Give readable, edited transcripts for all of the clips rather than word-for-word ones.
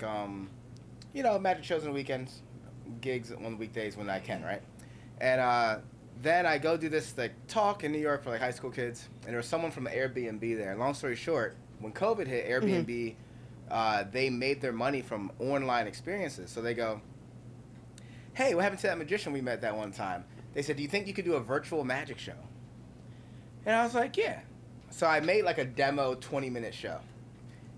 magic shows on the weekends, gigs on the weekdays when I can, right? And then I go do this like talk in New York for like high school kids, and there was someone from Airbnb there. Long story short, when COVID hit, Airbnb they made their money from online experiences. So they go, "Hey, what happened to that magician we met that one time?" They said, "Do you think you could do a virtual magic show?" And I was like, "Yeah." So I made like a demo 20-minute show,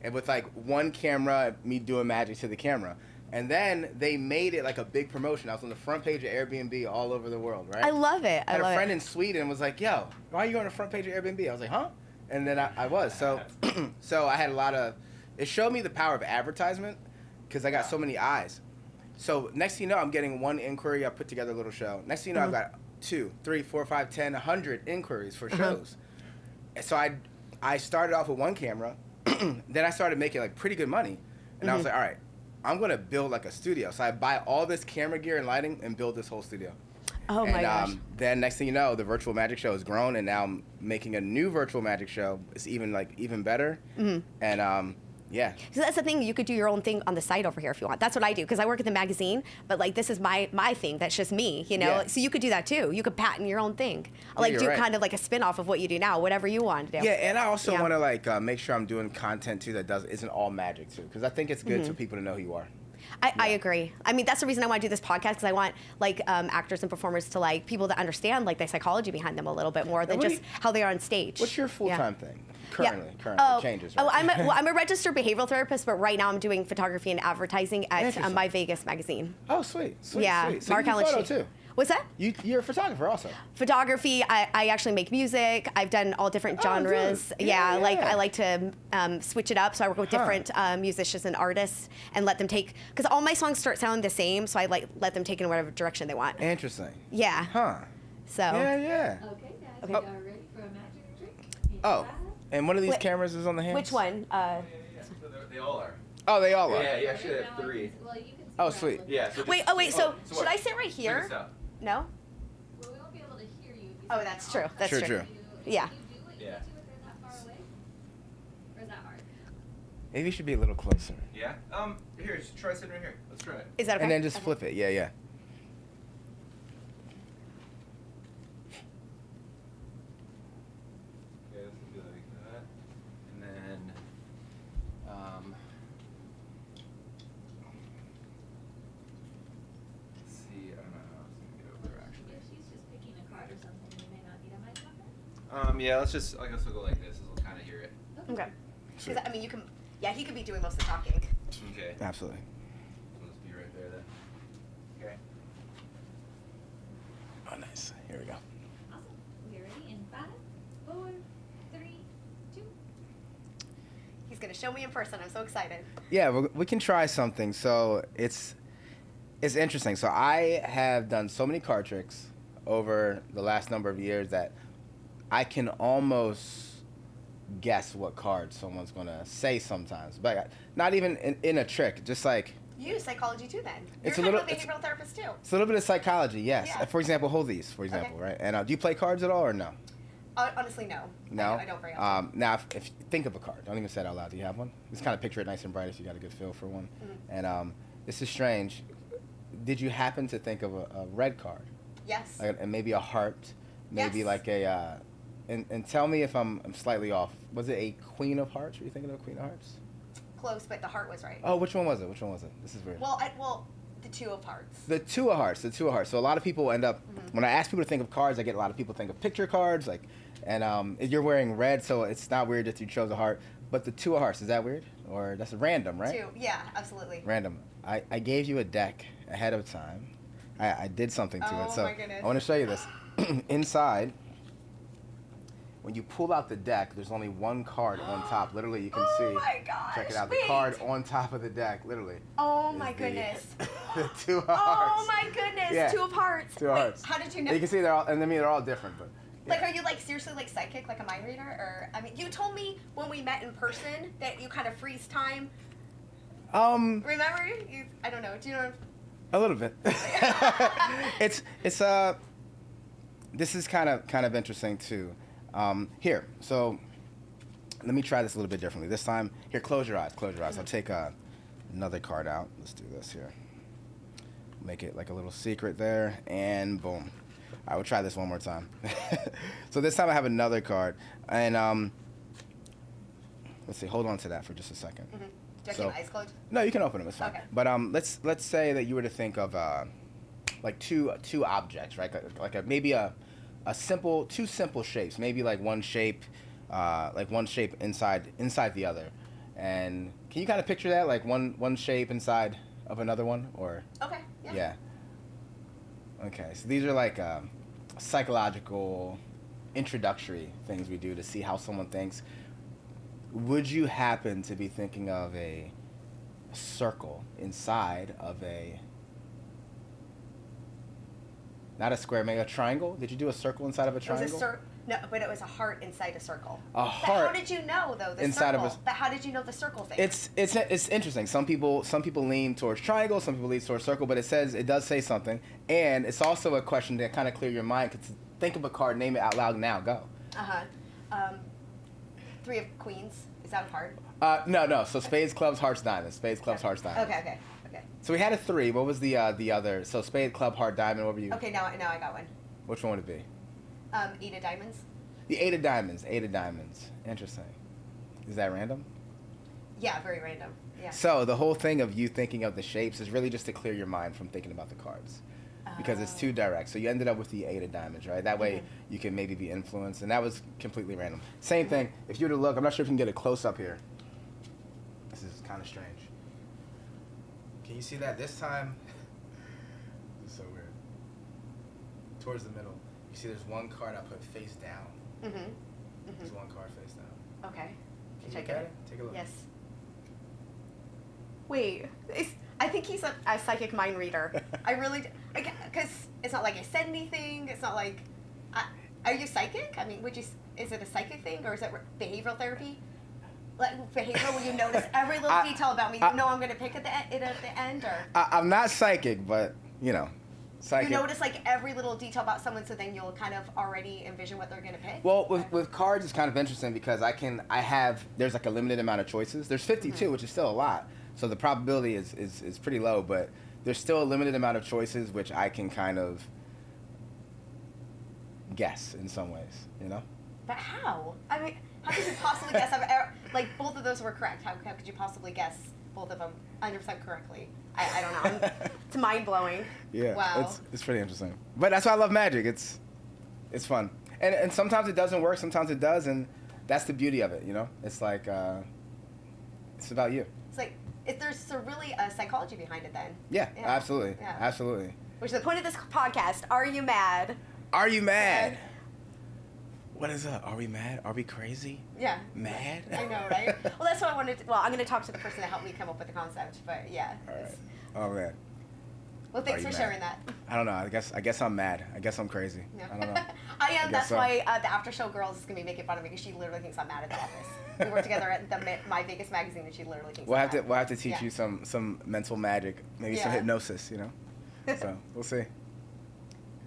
and with like one camera, me doing magic to the camera. And then they made it like a big promotion. I was on the front page of Airbnb all over the world, right? I love it. I had a friend in Sweden was like, "Yo, why are you on the front page of Airbnb?" I was like, "Huh?" And then I was. So so I had a lot of, it showed me the power of advertisement because I got so many eyes. So next thing you know, I'm getting one inquiry. I put together a little show. Next thing you know, I've got 2, 3, 4, 5, 10, 100 inquiries for shows. And so I started off with one camera. Then I started making like pretty good money. And I was like, all right, I'm going to build like a studio. So I buy all this camera gear and lighting and build this whole studio. Oh my gosh. Then next thing you know, the virtual magic show has grown, and now I'm making a new virtual magic show. It's even better. And yeah. So that's the thing. You could do your own thing on the side over here if you want. That's what I do because I work at the magazine. But like this is my thing. That's just me, you know. Yeah. So you could do that too. You could patent your own thing. Yeah, Like do right. kind of like a spin-off of what you do now, whatever you want to do. Yeah, and I also want to like make sure I'm doing content too that isn't all magic too, because I think it's good for people to know who you are. I agree. I mean, that's the reason I want to do this podcast because I want like actors and performers to like people to understand like the psychology behind them a little bit more than just how they are on stage. What's your full-time thing? Currently, changes. Right? Right? I'm a registered behavioral therapist, but right now I'm doing photography and advertising at My Vegas magazine. Oh, sweet. Yeah, sweet. So Mark you do Allen photo Sheik. too. What's that? You're a photographer also. Photography. I actually make music. I've done all different genres. Yeah, like I like to switch it up. So I work with different musicians and artists and let them take, because all my songs start sounding the same. So I let them take in whatever direction they want. Interesting. Yeah. Huh. So. Yeah. Okay, guys, we are ready for a magic trick. Oh, and one of these cameras is on the hands? Which one? They all are. Oh, they all are. Yeah, you actually have 3. Well, you can see Oh, what I'm sweet. looking Yeah. at. So Wait. So should what? I sit right here? Check this out. No. Well, we won't be able to hear you. if you Oh, sit that's down. true. That's True, true. true. Yeah. Can you do what you Yeah. need to if they're that far away? Or is that hard? Maybe you should be a little closer. Yeah. Here, just try sitting right here. Let's try it. Is that okay? And then just Okay. flip it. Yeah. Yeah, this will be like that. And then, let's see. I don't know how it's gonna get over there actually. If she's just picking a card or something, you may not need a microphone. Yeah. Let's just. I guess we'll go like this. We'll kind of hear it. Okay. Sweet. Because I mean, you can. Yeah, he could be doing most of the talking. Okay. Absolutely. Let's be right there then. Okay. Oh, nice. Here we go. Awesome. We're ready in 5, 4, 3, 2. He's gonna show me in person. I'm so excited. Yeah, we can try something. So it's interesting. So I have done so many card tricks over the last number of years that I can almost guess what card someone's gonna say sometimes, but not even in a trick. Just like You use psychology too, then. It's You're a kind little- of a behavioral therapist too. it's a little bit of psychology. Yes. Yeah. For example, hold these. For example, right? And do you play cards at all or no? Honestly, no. No. I don't very often. Now, if you think of a card, don't even say it out loud. Do you have one? Just kind of picture it nice and bright if you got a good feel for one. And this is strange. Did you happen to think of a red card? Yes. And maybe a heart, maybe Yes. like a, and tell me if I'm slightly off. Was it a Queen of Hearts? Were you thinking of a Queen of Hearts? Close, but the heart was right. Oh, which one was it? This is weird. Well, the 2 of hearts. The Two of Hearts. So a lot of people end up, when I ask people to think of cards, I get a lot of people think of picture cards, like, and you're wearing red, so it's not weird that you chose a heart. But the Two of Hearts, is that weird? Or that's random, right? 2. Yeah, absolutely. Random. I gave you a deck ahead of time. I did something to it. So my goodness. I want to show you this. Inside, when you pull out the deck, there's only one card on top. Literally, you can see. Oh my gosh. Check it out. Wait. The card on top of the deck, literally. Oh is my the- goodness. the Two of Hearts. Oh my goodness. Yeah. 2 of hearts. Two of Wait, Hearts. How did you know? You can see they're all, and I mean they're all different, but. Like, yeah. are you like seriously like psychic, like a mind reader, or I mean, you told me when we met in person that you kind of freeze time. Remember? I don't know. Do you know? A little bit. it's this is kind of interesting too. Here, so let me try this a little bit differently. This time, here, close your eyes. I'll take another card out. Let's do this here. Make it like a little secret there, and boom. I will try this one more time. So this time I have another card, and let's see. Hold on to that for just a second. Mm-hmm. Do I keep my eyes closed? No, you can open them. It's fine. Okay. But let's say that you were to think of like two objects, right? Like maybe two simple shapes. Maybe like one shape inside the other. And can you kind of picture that, like one shape inside of another one, or? Okay. Yeah. Yeah. Okay, so these are like psychological, introductory things we do to see how someone thinks. Would you happen to be thinking of a circle inside of not a square, maybe a triangle? Did you do a circle inside of a triangle? It was no, but it was a heart inside a circle. A heart. But how did you know though the inside circle? of a. But how did you know the circle thing? It's interesting. Some people lean towards triangle, some people lean towards circle, but it does say something, and it's also a question to kind of clear your mind. Think of a card, name it out loud now. Go. Three of Queens. Is that a heart? No. So spades, clubs, hearts, diamonds. Spades, clubs, hearts, diamonds. Okay. So we had a 3. What was the other? So spade, club, heart, diamond. What were you? Okay, now I got one. Which one would it be? 8 of diamonds. The 8 of diamonds. 8 of diamonds. Interesting. Is that random? Yeah, very random. Yeah. So the whole thing of you thinking of the shapes is really just to clear your mind from thinking about the cards. Because it's too direct. So you ended up with the 8 of diamonds, right? That way you can maybe be influenced. And that was completely random. Same thing. If you were to look, I'm not sure if you can get a close-up here. This is kind of strange. Can you see that this time? This is so weird. Towards the middle, you see there's one card I put face down. There's one card face down. Okay. Can you look at it? Take a look. Yes. Wait, I think he's a psychic mind reader. I really, because it's not like I said anything. It's not like, are you psychic? I mean, is it a psychic thing, or is it behavioral therapy? Like behavioral, where you notice every little detail about me. You know I'm going to pick it at the end, or? I'm not psychic, but psychic. You notice like every little detail about someone, so then you'll kind of already envision what they're going to pick. Well, with cards, it's kind of interesting because there's like a limited amount of choices. There's 52, which is still a lot. So the probability is pretty low, but there's still a limited amount of choices, which I can kind of guess in some ways, But how? I mean, how could you possibly guess? Like, both of those were correct. How could you possibly guess both of them 100% correctly? I don't know. It's mind-blowing. Yeah. Wow. It's pretty interesting. But that's why I love magic. It's fun. And sometimes it doesn't work, sometimes it does, and that's the beauty of it, It's like, it's about you. It's like, there's really a psychology behind it then. Yeah. Absolutely. Yeah. Absolutely. Which is the point of this podcast. Are you mad? Are you mad? What is up? Are we mad? Are we crazy? Yeah. Mad? I know, right? Well, that's what I wanted to... Well, I'm going to talk to the person that helped me come up with the concept, but yeah. All right. Oh, man. Well, thanks for sharing that. I don't know. I guess I'm mad. I guess I'm crazy. No. I don't know. I am. That's why the after show girls is going to be making fun of me because she literally thinks I'm mad at the office. We work together at My Vegas magazine, and she literally thinks We'll have to teach you some mental magic, maybe some hypnosis, So we'll see.